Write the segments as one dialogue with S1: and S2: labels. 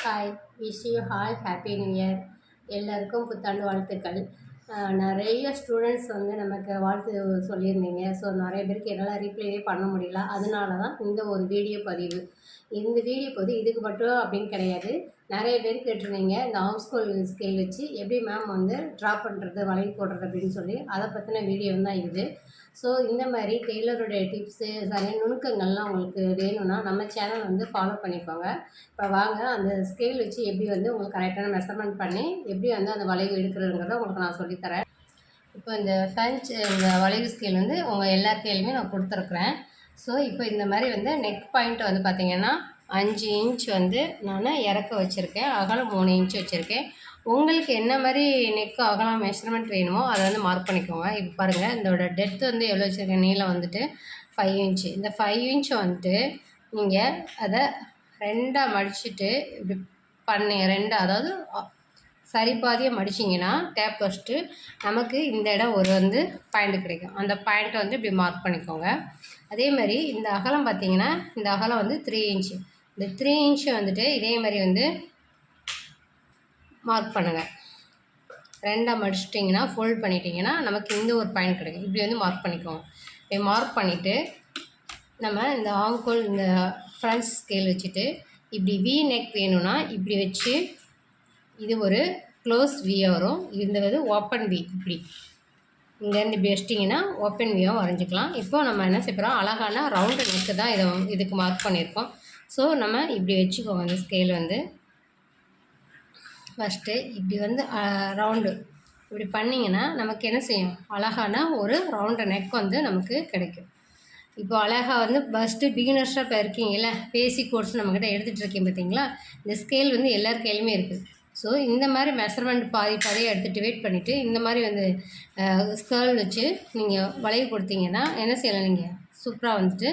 S1: Hi, wish you all happy new year. எல்லாருக்கும் புத்தாண்டு வாழ்த்துக்கள். நிறைய ஸ்டூடெண்ட்ஸ் வந்து நமக்கு வாழ்த்து சொல்லியிருந்தீங்க. ஸோ நிறைய பேருக்கு என்னால் ரீப்ளையே பண்ண முடியல. அதனால தான் இந்த ஒரு வீடியோ பதிவு. இந்த வீடியோ பதிவு இதுக்கு மட்டும் அப்படின்னு கிடையாது. நிறைய பேர் கேட்டிருந்தீங்க, இந்த ஹோம் ஸ்கேல் வச்சு எப்படி மேம் வந்து ட்ரா பண்ணுறது, வளைவு போடுறது அப்படின்னு சொல்லி அதை பற்றின வீடியோ தான் இது. ஸோ இந்த மாதிரி டெய்லருடைய டிப்ஸு நிறைய நுணுக்கங்கள்லாம் உங்களுக்கு வேணும்னா நம்ம சேனல் வந்து ஃபாலோ பண்ணிக்கோங்க. இப்போ வாங்க அந்த ஸ்கேல் வச்சு எப்படி வந்து உங்களுக்கு கரெக்டான மெஷர்மெண்ட் பண்ணி எப்படி வந்து அந்த வளைவு எடுக்கிறதுங்கிறத உங்களுக்கு நான் சொல்லித்தரேன். இப்போ இந்த இந்த வளைவு ஸ்கேல் வந்து உங்கள் எல்லா கையிலுமே நான் கொடுத்துருக்குறேன். ஸோ இப்போ இந்த மாதிரி வந்து நெக் பாயிண்ட் வந்து பார்த்திங்கன்னா 5 இன்ச் வந்து நான் இறக்க வச்சுருக்கேன். அகலம் 3 இன்ச் வச்சுருக்கேன். உங்களுக்கு என்ன மாதிரி நெக்கு அகலம் மெஷர்மெண்ட் வேணுமோ அதை வந்து மார்க் பண்ணிக்கோங்க. இப்போ பாருங்கள், இதோட டெப்த் வந்து எவ்வளோ வச்சுருக்கேன், நீளம் வந்துட்டு 5 இன்ச்சு. இந்த 5 இன்ச்சை வந்துட்டு நீங்கள் அதை 2ஆக மடிச்சுட்டு இப்படி பண்ணி அதாவது சரி பாதியாக மடிச்சிங்கன்னா டேப் வச்சுட்டு நமக்கு இந்த இடம் ஒரு வந்து பாயிண்ட் கிடைக்கும். அந்த பாயிண்ட்டை வந்து இப்படி மார்க் பண்ணிக்கோங்க. அதே மாதிரி இந்த அகலம் பார்த்திங்கன்னா, இந்த அகலம் வந்து 3 இன்ச்சு. இந்த 3 இன்ச்சு வந்துட்டு இதே மாதிரி வந்து மார்க் பண்ணுங்கள். 2ஆக மடிச்சிட்டிங்கன்னா ஃபோல்ட் பண்ணிட்டீங்கன்னா நமக்கு இந்த ஒரு பாயிண்ட் கிடைக்கும். இப்படி வந்து மார்க் பண்ணிக்கோங்க. இப்படி மார்க் பண்ணிவிட்டு நம்ம இந்த ஆங்கோல் இந்த ஃப்ரண்ட் ஸ்கேல் வச்சுட்டு இப்படி வி நெக் வேணும்னா இப்படி வச்சு இது ஒரு க்ளோஸ் வியாக வரும். இந்த வந்து ஓப்பன் வி. இப்படி இங்கேருந்து இப்படி வச்சிட்டிங்கன்னா ஓப்பன் வியாக வரைஞ்சிக்கலாம். இப்போ நம்ம என்ன செய்யறோம், அழகான ரவுண்டு நெக்கு தான் இதுக்கு மார்க் பண்ணியிருக்கோம். ஸோ நம்ம இப்படி வச்சுக்கோங்க. இந்த ஸ்கேல் வந்து ஃபஸ்ட்டு இப்படி வந்து ரவுண்டு இப்படி பண்ணிங்கன்னா நமக்கு என்ன செய்யும், அழகான ஒரு ரவுண்டு நெக் வந்து நமக்கு கிடைக்கும். இப்போ அழகாக வந்து ஃபஸ்ட்டு பிகினர்ஸாக இப்போ இருக்கீங்களா, பேசிக் கோர்ஸ் நம்மக்கிட்ட எடுத்துகிட்டு இருக்கேன் பார்த்தீங்களா. இந்த ஸ்கேல் வந்து எல்லார் கையிலுமே இருக்குது. ஸோ இந்த மாதிரி மெஷர்மெண்ட் பாதியாக எடுத்துகிட்டு வெயிட் பண்ணிவிட்டு இந்த மாதிரி வந்து ஸ்கேல் வச்சு நீங்கள் வளைவு கொடுத்தீங்கன்னா என்ன செய்யலாம், நீங்கள் சூப்பராக வந்துட்டு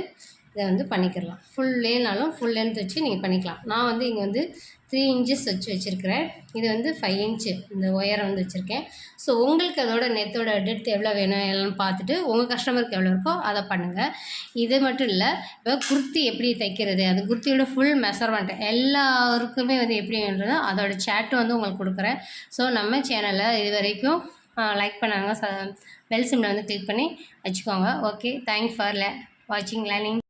S1: இதை வந்து பண்ணிக்கிடலாம். ஃபுல் லென்த் வச்சு நீங்கள் பண்ணிக்கலாம். நான் வந்து இங்கே வந்து 3 இன்ச்சஸ் வச்சுருக்கிறேன். இது வந்து 5 இன்ச்சு இந்த ஒயரை வந்து வச்சுருக்கேன். ஸோ உங்களுக்கு அதோட நெத்தோட டெப்த் எவ்வளோ வேணும் எல்லாம் பார்த்துட்டு உங்கள் கஸ்டமருக்கு எவ்வளோ இருக்கோ அதை பண்ணுங்கள். இது மட்டும் இல்லை, இப்போ குர்த்தி எப்படி தைக்கிறது, அந்த குர்த்தியோட ஃபுல் மெஷர்மெண்ட் எல்லாருக்குமே வந்து எப்படி வேணுன்றதோ அதோட சேட்டும் வந்து உங்களுக்கு கொடுக்குறேன். ஸோ நம்ம சேனலில் இது வரைக்கும் லைக் பண்ணாங்க, பெல் சிம்மில் வந்து கிளிக் பண்ணி வச்சுக்கோங்க. ஓகே, தேங்க்ஸ் ஃபார் வாட்சிங் லேர்னிங்.